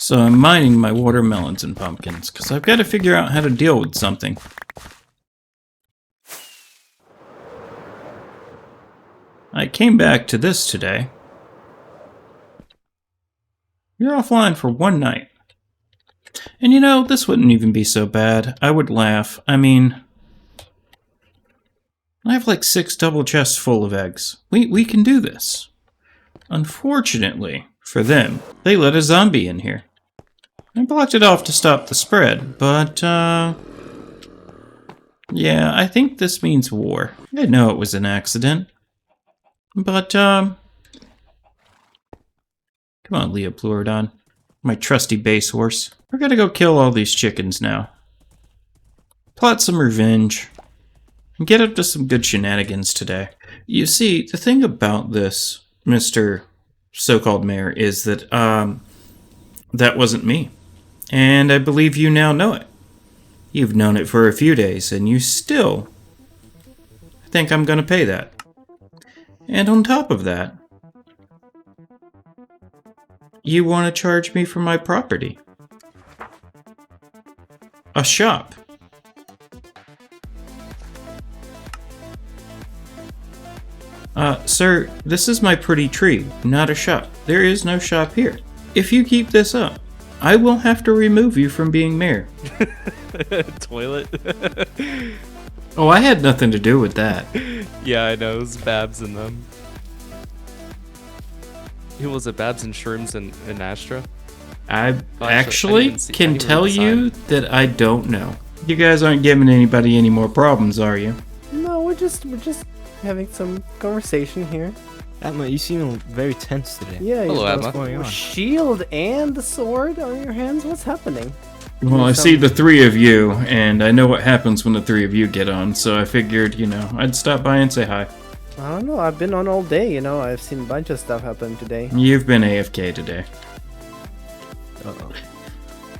So I'm mining my watermelons and pumpkins, because I've got to figure out how to deal with something. I came back to this today. You're offline for one night. And you know, this wouldn't even be so bad. I would laugh. I mean, I have like 6 double chests full of eggs. We can do this. Unfortunately, for them, they let a zombie in here. I blocked it off to stop the spread, but, yeah, I think this means war. I know it was an accident. But, come on, Leopleurodon. My trusty base horse. We're gonna go kill all these chickens now. Plot some revenge. And get up to some good shenanigans today. You see, the thing about this, Mr. So-called mayor, is that, that wasn't me. And I believe you now know it. You've known it for a few days, and you still think I'm gonna pay that. And on top of that, you want to charge me for my property. A shop. Sir, this is my pretty tree, not a shop. There is no shop here. If you keep this up, I will have to remove you from being mayor. Toilet? Oh, I had nothing to do with that. Yeah, I know. It was Babs and them. Who was it? Babs and Shrooms and Astra? I I actually didn't see- I can didn't tell read the you that I don't know. You guys aren't giving anybody any more problems, are you? No, we're just having some conversation here. Atma, you seem very tense today. Yeah, Hello, you got Atma. What's going a on? shield and the sword on your hands. What's happening? Well, I see the 3 of you, and I know what happens when the 3 of you get on, so I figured, you know, I'd stop by and say hi. I don't know. I've been on all day. You know, I've seen a bunch of stuff happen today. You've been AFK today. Uh-oh.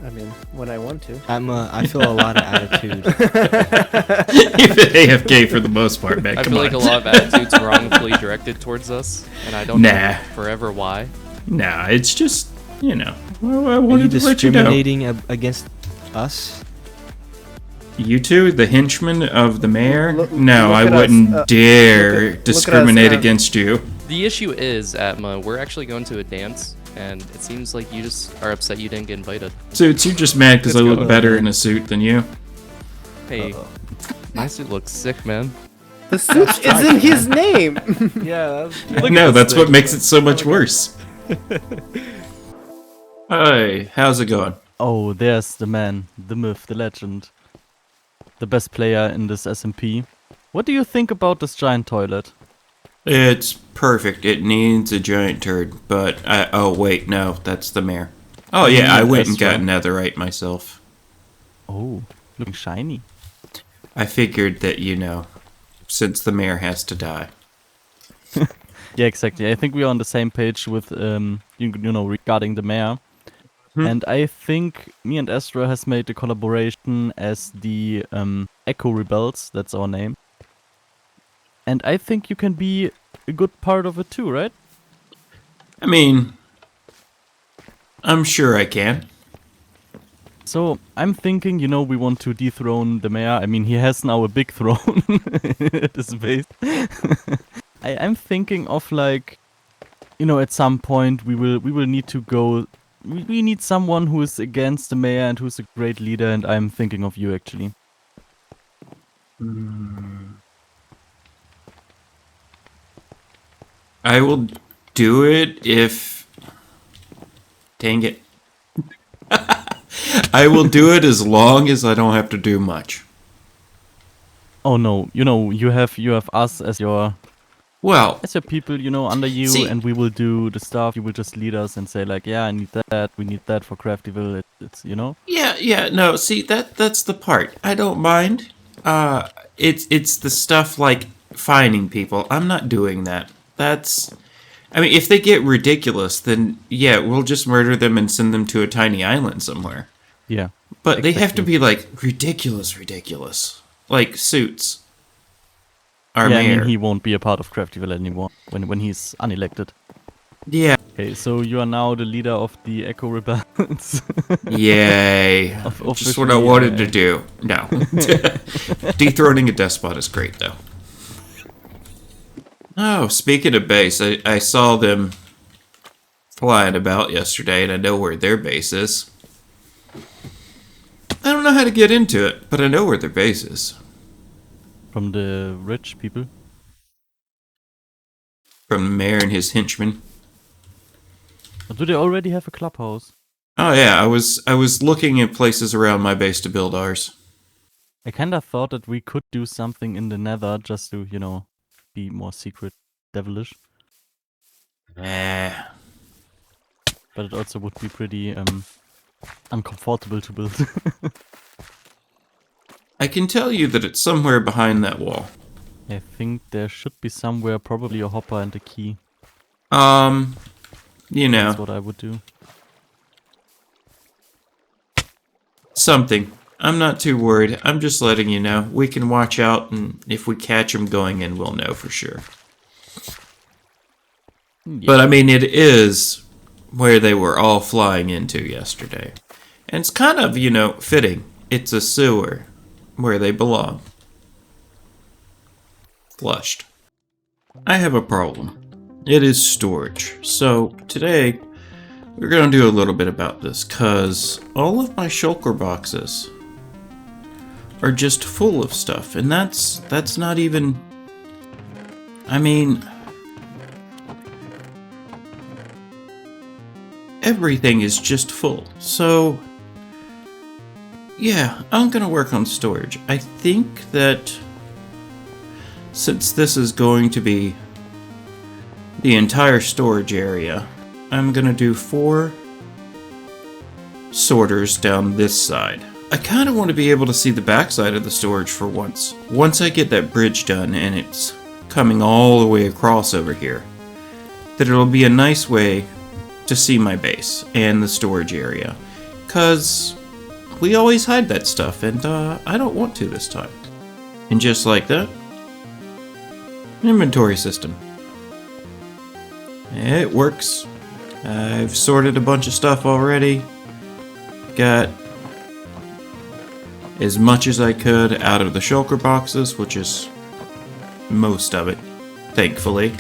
I mean, when I want to. Atma, I feel a lot of attitude. You've been AFK for the most part, man. I Come feel on. like a lot of attitudes wrongfully directed towards us, and I don't know forever why. Nah, it's just, you know, I Are you wanted to let you know. discriminating against us? You two, the henchmen of the mayor? No, look I at us, wouldn't dare look at discriminate us, against you. The issue is, Atma, we're actually going to a dance, and it seems like you just are upset you didn't get invited. Suits, you're just mad because I Let's look go. better in a suit than you. Hey, my suit looks sick, man. The suit is in his name. Yeah. No, that's what makes it so much worse. Hey, how's it going? Oh, there's the man, the myth, the legend. The best player in this SMP. What do you think about this giant toilet? It's perfect. It needs a giant turd, but oh wait, no, that's the mayor. Oh yeah, I went and got netherite myself. Oh, looking shiny. I figured that, you know, since the mayor has to die. Yeah, exactly. I think we are on the same page with, you know, regarding the mayor. And I think me and Astra has made a collaboration as the Echo Rebels. That's our name. And I think you can be a good part of it too, right? I mean, I'm sure I can. So I'm thinking, you know, we want to dethrone the mayor. I mean, he has now a big throne at his base. I'm thinking of, like, you know, at some point we will need to go. We need someone who is against the mayor and who's a great leader, and I'm thinking of you actually. I will do it if... Dang it. I will do it as long as I don't have to do much. Oh no, you know, you have us as your Well, people, you know, under you, See- and we will do the stuff. You will just lead us and say like, yeah, I need that. We need that for Craftyville. It's you know. yeah, no, see, that's the part. I don't mind. It's the stuff like finding people. I'm not doing that. I mean, if they get ridiculous, then yeah, we'll just murder them and send them to a tiny island somewhere. Yeah. But they have to be like ridiculous. Like Suits. Our Yeah, I mayor. mean, he won't be a part of Craftyville anymore when he's unelected. Yeah. Okay, so you are now the leader of the Echo Rebels. Yay. Just what I Officially, wanted to do. No. Dethroning a despot is great, though. Oh, speaking of base, I saw them flying about yesterday, and I know where their base is. I don't know how to get into it, but I know where their base is. From the rich people. From the mayor and his henchmen. Or do they already have a clubhouse? Oh yeah, I was looking at places around my base to build ours. I kinda thought that we could do something in the nether just to, be more secret devilish. Eh. But it also would be pretty uncomfortable to build. I can tell you that it's somewhere behind that wall. I think there should be somewhere probably a hopper and a key. That's what I would do. Something. I'm not too worried. I'm just letting you know. We can watch out, and if we catch them going in, we'll know for sure. Yeah. But I mean, it is where they were all flying into yesterday. And it's kind of, fitting. It's a sewer where they belong. Flushed. I have a problem. It is storage. So today, we're going to do a little bit about this, because all of my Shulker boxes are just full of stuff, and that's not even... I mean... everything is just full. So, yeah, I'm going to work on storage. I think that since this is going to be the entire storage area, I'm going to do 4 sorters down this side. I kind of want to be able to see the backside of the storage for once. Once I get that bridge done and it's coming all the way across over here, that it'll be a nice way to see my base and the storage area. Because we always hide that stuff, and I don't want to this time. And just like that, inventory system. It works. I've sorted a bunch of stuff already. Got as much as I could out of the shulker boxes, which is most of it, thankfully.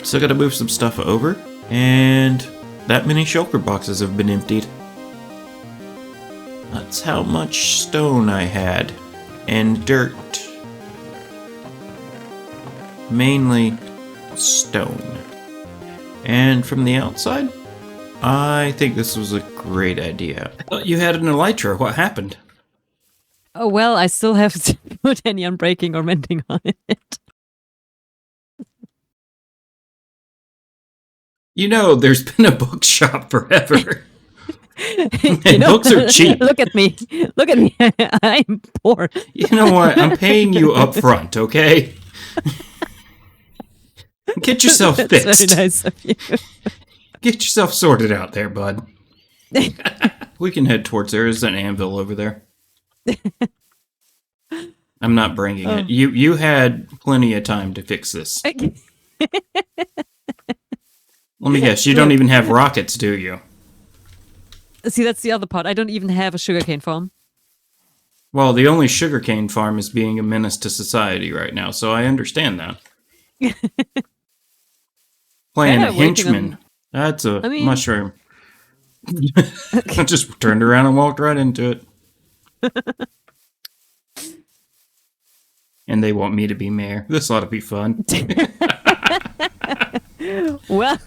Still gotta move some stuff over, and that many shulker boxes have been emptied. That's how much stone I had, and dirt. Mainly stone. And from the outside, I think this was a great idea. I thought you had an elytra. What happened? Oh, well, I still haven't put any unbreaking or mending on it. There's been a bookshop forever. And books are cheap. Look at me. Look at me. I'm poor. You know what? I'm paying you up front, okay? Get yourself fixed. That's very nice of you. Get yourself sorted out there, bud. We can head towards there. There's an anvil over there. I'm not bringing it. You had plenty of time to fix this. Let me guess, you don't even have rockets, do you? See, that's the other part. I don't even have a sugarcane farm. Well, the only sugarcane farm is being a menace to society right now, so I understand that. Playing a henchman. That's a mushroom. I just turned around and walked right into it. And they want me to be mayor. This ought to be fun. Well,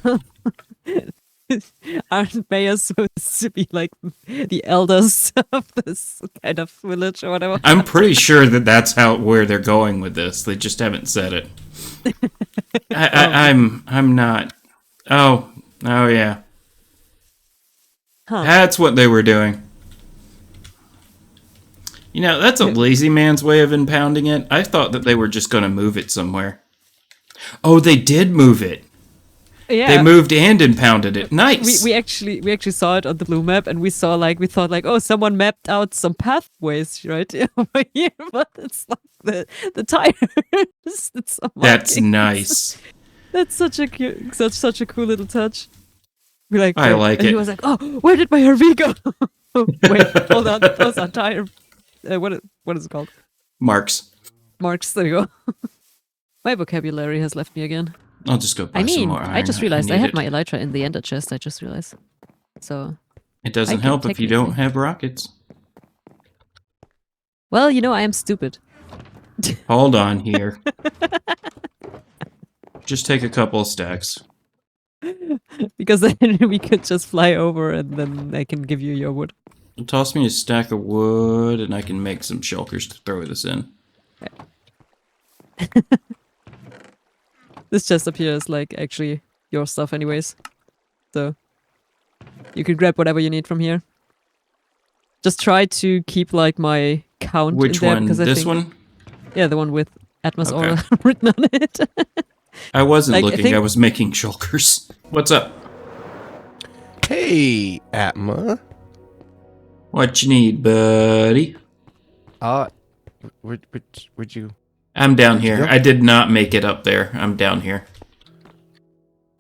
aren't mayors supposed to be like the elders of this kind of village or whatever? I'm pretty sure that that's where they're going with this. They just haven't said it. I'm not. Oh yeah. Huh. That's what they were doing. That's a lazy man's way of impounding it. I thought that they were just going to move it somewhere. Oh, they did move it. Yeah. They moved and impounded it. Nice. We actually saw it on the blue map, and we thought oh, someone mapped out some pathways right over here, but it's like the tires. It's That's nice. That's such a cute, such a cool little touch. We like. I like and it. He was like, "Oh, where did my RV go?" Wait, hold on. Those are tire. What is it called? Marks. Marks. There you go. My vocabulary has left me again. I'll just go buy I some mean, more iron. I just realized I need have it. my elytra in the ender chest. I just realized. So, It doesn't I can help if you don't technically- have rockets. well, I am stupid. Hold on here. Just take a couple of stacks. Because then we could just fly over and then I can give you your wood. Toss me a stack of wood and I can make some shulkers to throw this in. This chest up here is like actually your stuff anyways. So you can grab whatever you need from here. Just try to keep like my count Which in there one? because I This think, one? yeah, the one with Atmos Okay. Aura written on it. I wasn't Like, I looking, think- I was making shulkers. What's up? Hey, Atma. What you need, buddy? Would you? I'm down Where'd you here. go? I did not make it up there. I'm down here.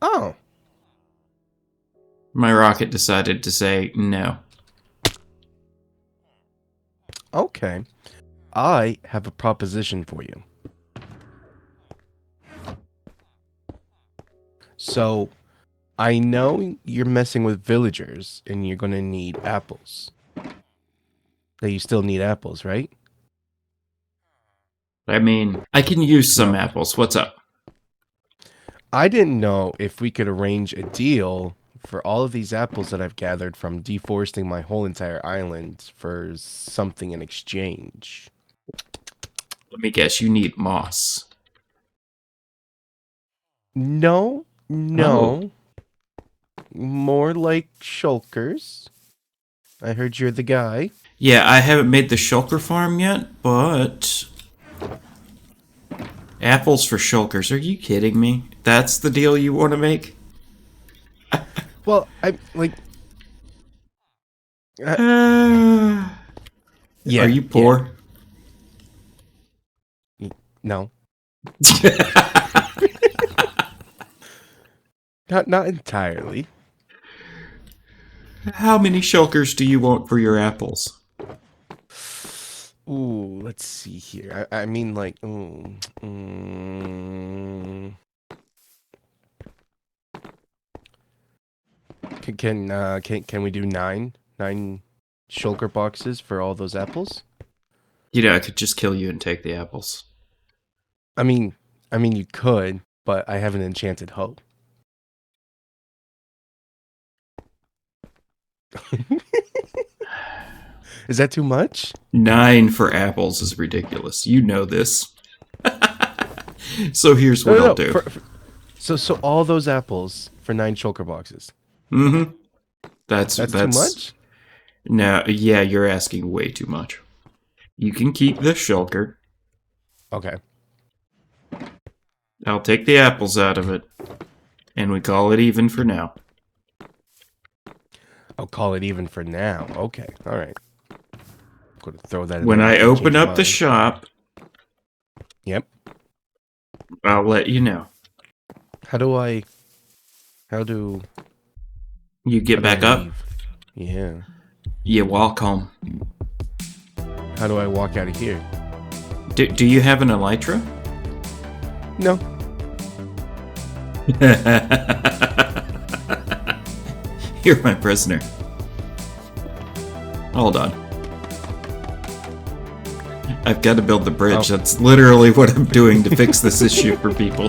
Oh, My rocket decided to say no. okay. I have a proposition for you. So, I know you're messing with villagers and you're gonna need apples. That you still need apples, right? I mean, I can use some apples. What's up? I didn't know if we could arrange a deal for all of these apples that I've gathered from deforesting my whole entire island for something in exchange. Let me guess, you need moss. No. More like shulkers. I heard you're the guy. Yeah, I haven't made the Shulker Farm yet, but... Apples for shulkers. Are you kidding me? That's the deal you want to make? Well, I like. Yeah. Are you poor? No. Not entirely. How many shulkers do you want for your apples? Ooh, let's see here. I mean, like, can we do nine shulker boxes for all those apples? You know, I could just kill you and take the apples. I mean, you could, but I have an enchanted hoe. Is that too much? 9 for apples is ridiculous. You know this. So here's what I'll do. So all those apples for 9 shulker boxes. Mm-hmm. That's too much? No, yeah, you're asking way too much. You can keep the shulker. Okay. I'll take the apples out of it. And we call it even for now. I'll call it even for now. Okay. All right. Going to throw that in When there I and open change up the mine. shop, Yep. I'll let you know. How do You get how back do I up, leave? Yeah. you walk home. How do I walk out of here? Do you have an elytra? No. You're my prisoner. Hold on. I've got to build the bridge. Oh. That's literally what I'm doing to fix this issue for people.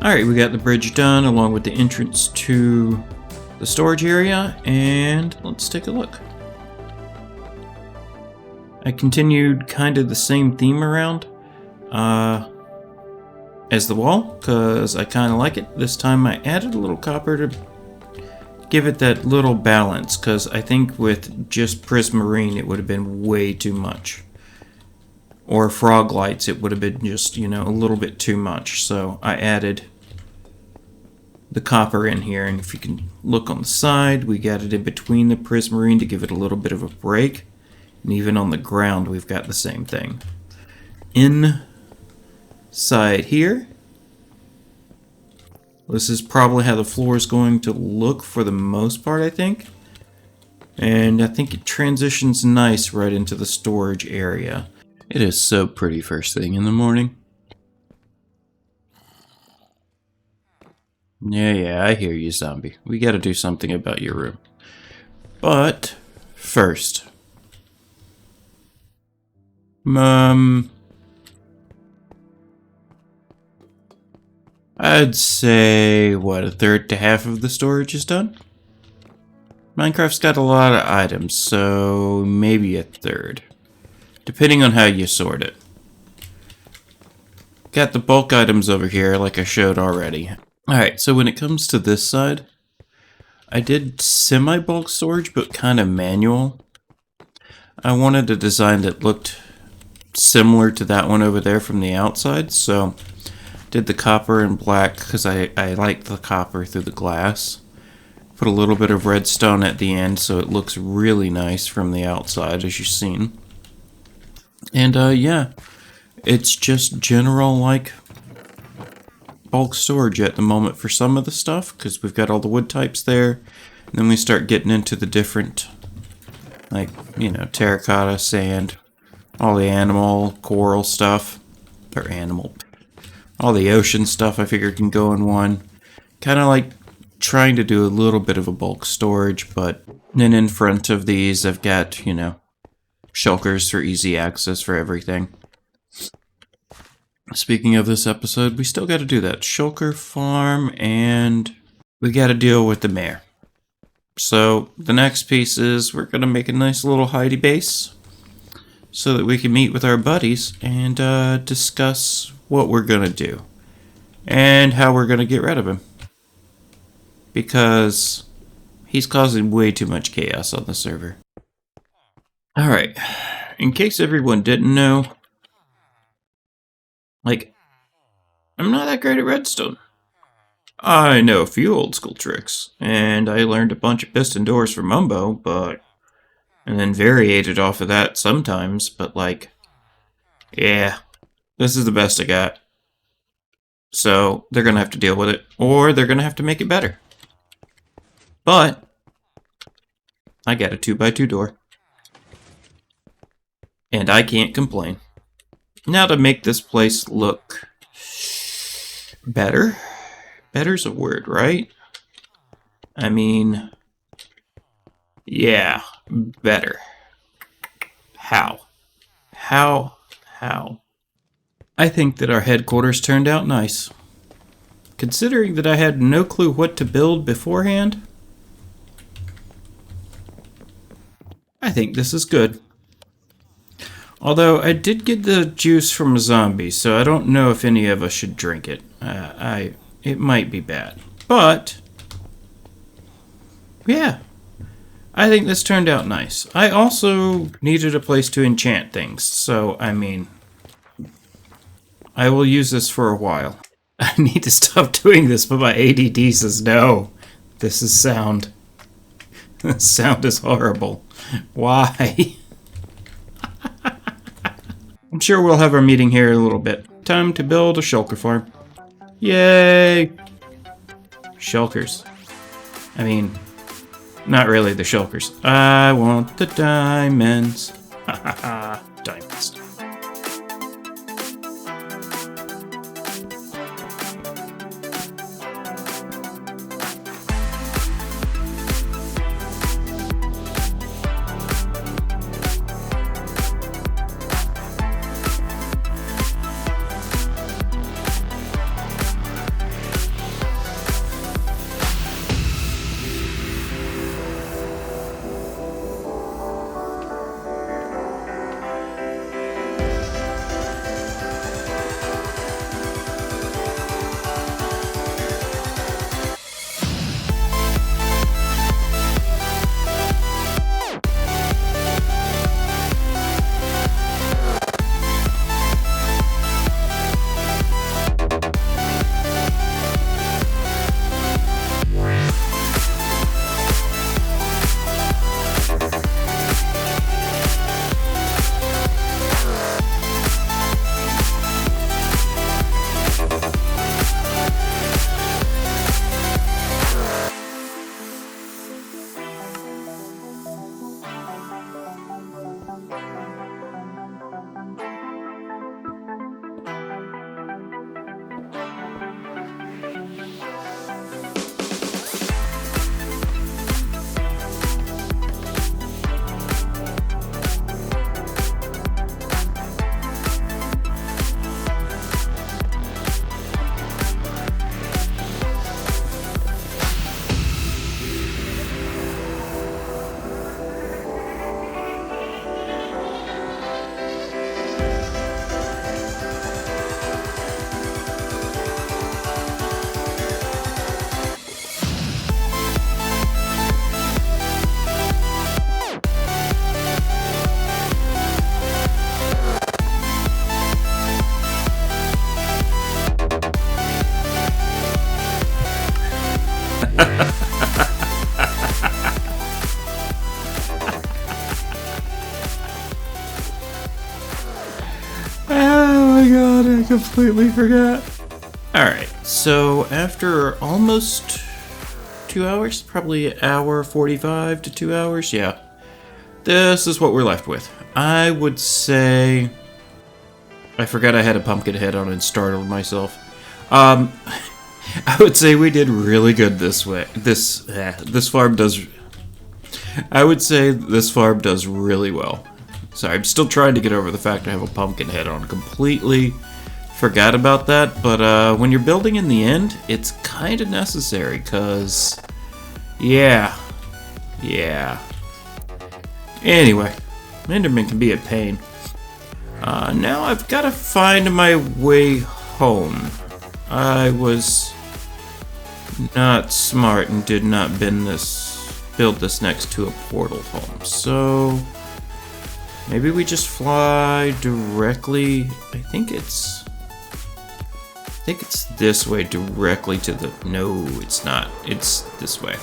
Alright, we got the bridge done along with the entrance to the storage area, and let's take a look. I continued kind of the same theme around as the wall, because I kind of like it. This time I added a little copper to give it that little balance, because I think with just prismarine it would have been way too much. Or frog lights, it would have been just, you know, a little bit too much. So I added the copper in here, and if you can look on the side, we got it in between the prismarine to give it a little bit of a break. And even on the ground, we've got the same thing. Inside here, this is probably how the floor is going to look for the most part, I think. And I think it transitions nice right into the storage area. It is so pretty first thing in the morning. Yeah, I hear you, zombie. We gotta do something about your room. But first, I'd say, what, a third to half of the storage is done? Minecraft's got a lot of items, so maybe a third. Depending on how you sort it. Got the bulk items over here, like I showed already. Alright, so when it comes to this side, I did semi-bulk storage, but kind of manual. I wanted a design that looked similar to that one over there from the outside, so did the copper and black because I like the copper through the glass. Put a little bit of redstone at the end so it looks really nice from the outside, as you've seen. And yeah, it's just general like bulk storage at the moment for some of the stuff, because we've got all the wood types there. And then we start getting into the different, like, you know, terracotta, sand, all the animal, coral stuff, or animal, all the ocean stuff I figured can go in one. Kind of like trying to do a little bit of a bulk storage, but then in front of these I've got, you know, shulkers for easy access for everything. Speaking of this episode, we still got to do that Shulker Farm, and we got to deal with the mayor. So the next piece is we're going to make a nice little hidey base so that we can meet with our buddies and discuss what we're going to do and how we're going to get rid of him. Because he's causing way too much chaos on the server. Alright, in case everyone didn't know, like, I'm not that great at redstone. I know a few old school tricks, and I learned a bunch of piston doors from Mumbo, and then variated off of that sometimes, but like, yeah, this is the best I got. So, they're gonna have to deal with it, or they're gonna have to make it better. But I got a 2x2 door. And I can't complain. Now to make this place look better. Better's a word, right? I mean, yeah, better. How? How? I think that our headquarters turned out nice. Considering that I had no clue what to build beforehand, I think this is good. Although I did get the juice from a zombie, so I don't know if any of us should drink it. It might be bad. But yeah, I think this turned out nice. I also needed a place to enchant things, so I mean, I will use this for a while. I need to stop doing this, but my ADD says no. This is sound. Sound is horrible. Why? I'm sure we'll have our meeting here in a little bit. Time to build a Shulker Farm. Yay! Shulkers. I mean, not really the Shulkers. I want the diamonds. Ha ha ha. Diamonds. god, I completely forgot. Alright, so after almost 2 hours, probably an hour 45 to 2 hours, yeah. This is what we're left with. I would say... I forgot I had a pumpkin head on and startled myself. I would say we did really good this way. This farm does... I would say this farm does really well. Sorry, I'm still trying to get over the fact I have a pumpkin head on. Completely forgot about that, but when you're building in the end, it's kind of necessary, because... Yeah. Anyway, Enderman can be a pain. Now I've got to find my way home. I was not smart and did not build this next to a portal home. So maybe we just fly directly. I think it's this way directly to the... No, it's not. It's this way.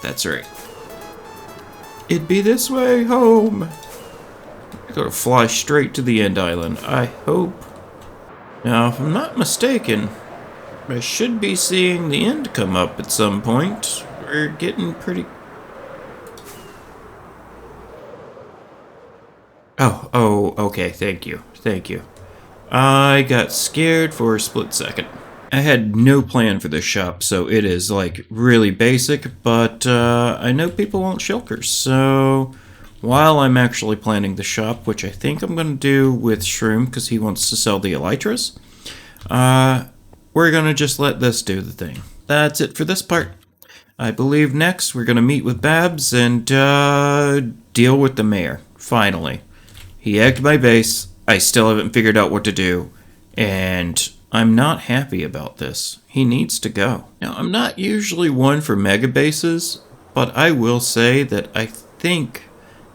That's right. It'd be this way home. I gotta fly straight to the end island, I hope. Now, if I'm not mistaken, I should be seeing the end come up at some point. We're getting pretty... Oh, okay, thank you. I got scared for a split second. I had no plan for this shop, so it is, like, really basic, but I know people want shulkers, so while I'm actually planning the shop, which I think I'm going to do with Shroom, because he wants to sell the elytras, we're going to just let this do the thing. That's it for this part. I believe next we're going to meet with Babs and deal with the mayor, finally. He egged my base, I still haven't figured out what to do, and... I'm not happy about this. He needs to go. Now, I'm not usually one for mega bases, but I will say that I think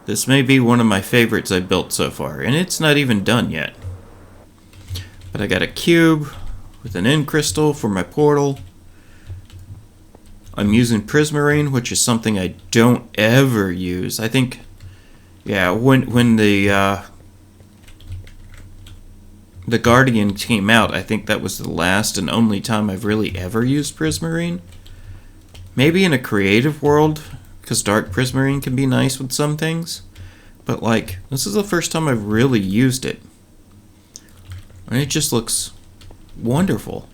this may be one of my favorites I've built so far, and it's not even done yet. But I got a cube with an end crystal for my portal. I'm using prismarine, which is something I don't ever use. I think, yeah, when the Guardian came out, I think that was the last and only time I've really ever used prismarine. Maybe in a creative world, because dark prismarine can be nice with some things. But like, this is the first time I've really used it. And it just looks wonderful.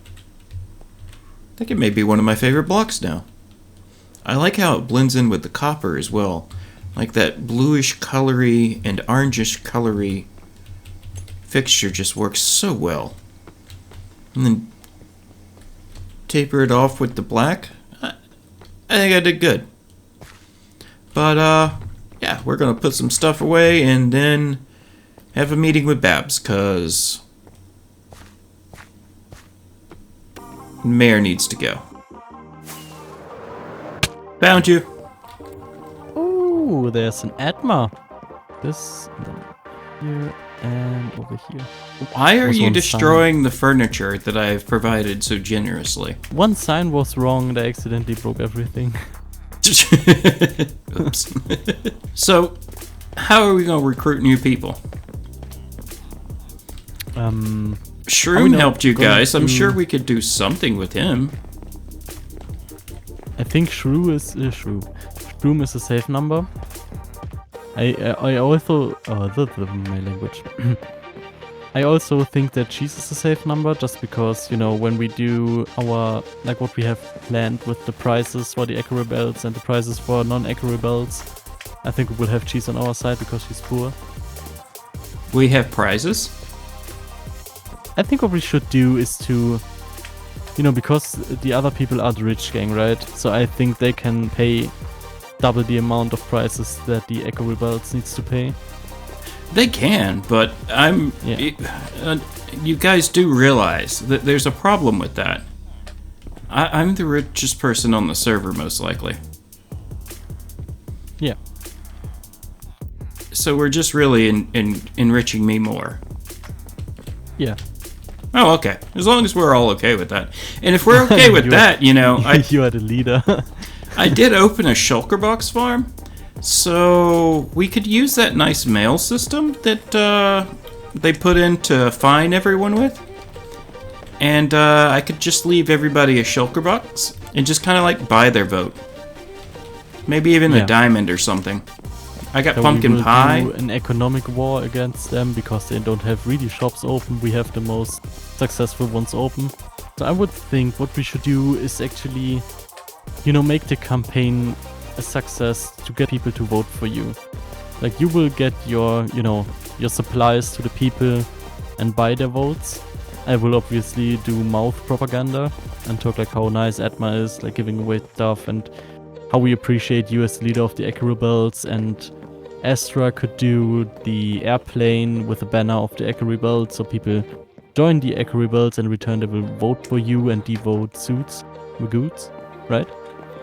I think it may be one of my favorite blocks now. I like how it blends in with the copper as well. Like that bluish colory and orangish colory fixture just works so well. And then taper it off with the black. I think I did good. But yeah, we're gonna put some stuff away and then have a meeting with Babs, cause the mayor needs to go. Found you. Oh, there's an Atma. This, here, and over here. Why are Was you one destroying the furniture that I've provided so generously? One sign was wrong and I accidentally broke everything. Oops. So, how are we gonna recruit new people? Shroom helped you guys. I'm sure we could do something with him. I think Shroom is a safe number. I also my language. I also think that cheese is a safe number, just because, you know, when we do our, like what we have planned with the prices for the Echo Rebels and the prices for non-Echo Rebels, I think we will have cheese on our side because she's poor. We have prizes? I think what we should do is to, you know, because the other people are the rich gang, right? So I think they can pay double the amount of prices that the Echo Rebels needs to pay. They can, but you guys do realize that there's a problem with that. I'm the richest person on the server, most likely. Yeah. So we're just really enriching me more. Yeah. Oh, okay. As long as we're all okay with that. And if we're okay with that, you know... you are the leader. I did open a Shulker box farm, So we could use that nice mail system that they put in to fine everyone with. And I could just leave everybody a shulker box and just kind of like buy their vote. Maybe even Yeah. a diamond or something. I got So we pumpkin will pie. do an economic war against them because they don't have really shops open. We have the most successful ones open. So I would think what we should do is actually, make the campaign a success to get people to vote for you. Like you will get your supplies to the people and buy their votes. I will obviously do mouth propaganda and talk like how nice Atma is, like giving away stuff and how we appreciate you as the leader of the Echo Rebels, and Astra could do the airplane with a banner of the Echo Rebels, so people join the Echo Rebels and return they will vote for you and devote suits, goods, right?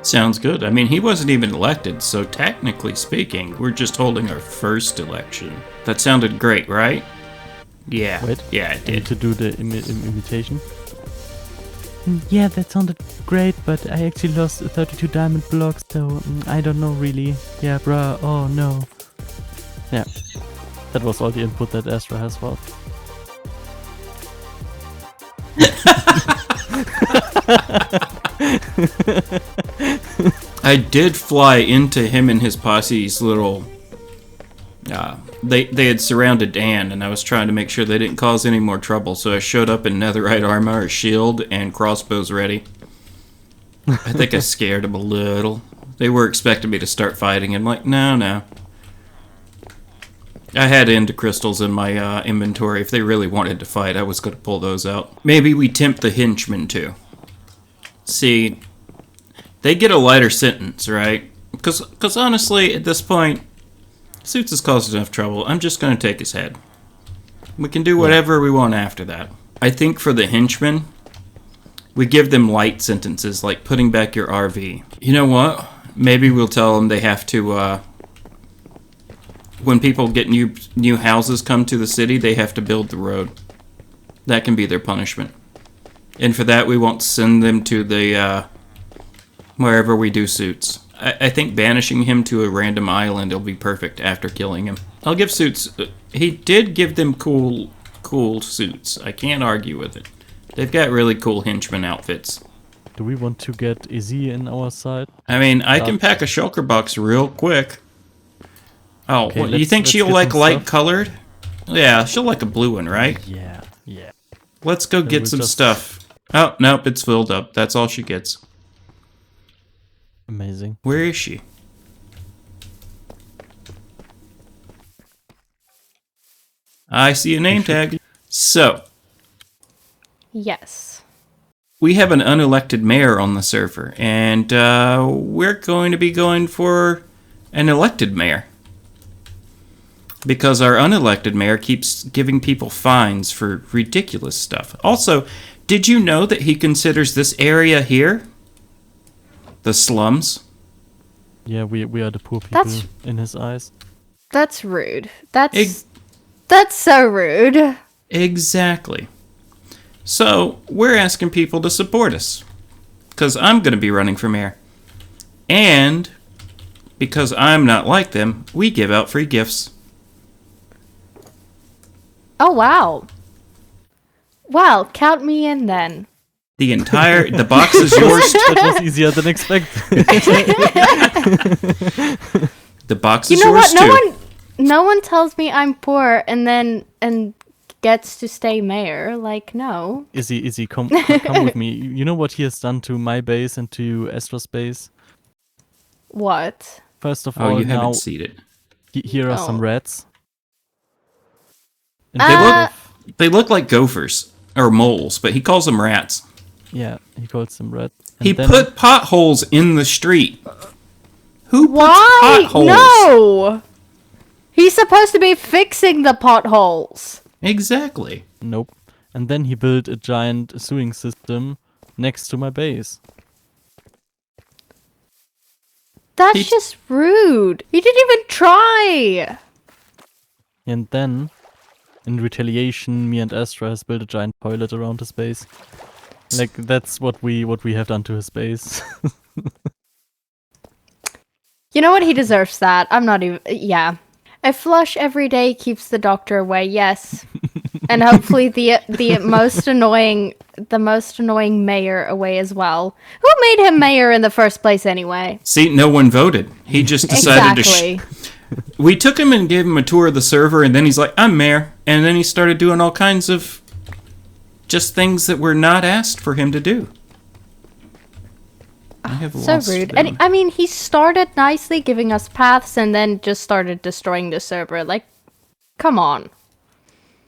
Sounds good. I mean, he wasn't even elected, so technically speaking, we're just holding our first election. That sounded great, right? Yeah. Wait, Yeah, it I need did. to do the imitation. Yeah, that sounded great, but I actually lost 32 diamond blocks, so I don't know really. Yeah, bruh, oh no. Yeah, that was all the input that Astra has for. I did fly into him and his posse's little... They had surrounded Dan, and I was trying to make sure they didn't cause any more trouble, so I showed up in netherite armor, a shield, and crossbows ready. I think I scared them a little. They were expecting me to start fighting, and I'm like, no. I had ender crystals in my inventory. If they really wanted to fight, I was going to pull those out. Maybe we tempt the henchmen, too. See, they get a lighter sentence, right? Because honestly, at this point, Suits has caused enough trouble. I'm just going to take his head. We can do whatever we want after that. I think for the henchmen, we give them light sentences, like putting back your RV. You know what? Maybe we'll tell them they have to, when people get new houses come to the city, they have to build the road. That can be their punishment. And for that, we won't send them to the, wherever we do Suits. I think banishing him to a random island will be perfect after killing him. I'll give Suits... he did give them cool suits. I can't argue with it. They've got really cool henchman outfits. Do we want to get Izzy in our side? I mean, I can pack a shulker box real quick. Oh, Okay, what, you let's think she'll get like some light stuff. colored? Yeah, she'll like a blue one, right? Yeah. Let's go get we'll some just- stuff. Oh, nope, it's filled up. That's all she gets. Amazing. Where is she? I see a name tag. So, Yes. we have an unelected mayor on the server, and we're going to be going for an elected mayor. Because our unelected mayor keeps giving people fines for ridiculous stuff. Also, did you know that he considers this area here the slums? Yeah, we are the poor people That's- in his eyes. That's rude. That's Ex- that's so rude. Exactly. So, we're asking people to support us. Because I'm going to be running for mayor. And, because I'm not like them, we give out free gifts. Oh wow. Well, count me in then. The box is yours. That was easier than expected. The box You is know yours what? too. No one tells me I'm poor and gets to stay mayor. Like no. Izzy, come with me. You know what he has done to my base and to Astra's base? What? First of Oh, all, you now haven't seen it. here are some Oh. rats. They They look like gophers or moles, but he calls them rats. Yeah, he calls them rats. And He then- put potholes in the street. Who puts Why? potholes? No. He's supposed to be fixing the potholes. Exactly. Nope. And then he built a giant sewing system next to my base. That's He- just rude. He didn't even try. And then, in retaliation, me and Astra has built a giant toilet around his base. Like that's what we have done to his base. You know what? He deserves that. I'm not even. Yeah. A flush every day keeps the doctor away. Yes. And hopefully the most annoying mayor away as well. Who made him mayor in the first place anyway? See, no one voted. He just decided Exactly. We took him and gave him a tour of the server, and then he's like, I'm mayor. And then he started doing all kinds of just things that were not asked for him to do. I have So lost rude. them. And I mean, he started nicely giving us paths and then just started destroying the server. Like, come on.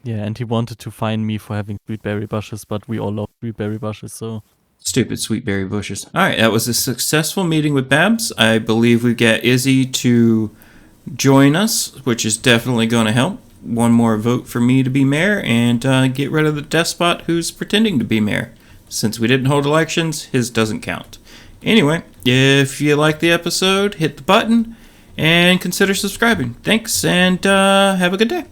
Yeah, and he wanted to fine me for having sweet berry bushes, but we all love sweet berry bushes, so... Stupid sweet berry bushes. Alright, that was a successful meeting with Babs. I believe we got Izzy to join us, which is definitely going to help. One more vote for me to be mayor and get rid of the despot who's pretending to be mayor. Since we didn't hold elections, his doesn't count. Anyway, if you like the episode, hit the button and consider subscribing. Thanks, and have a good day.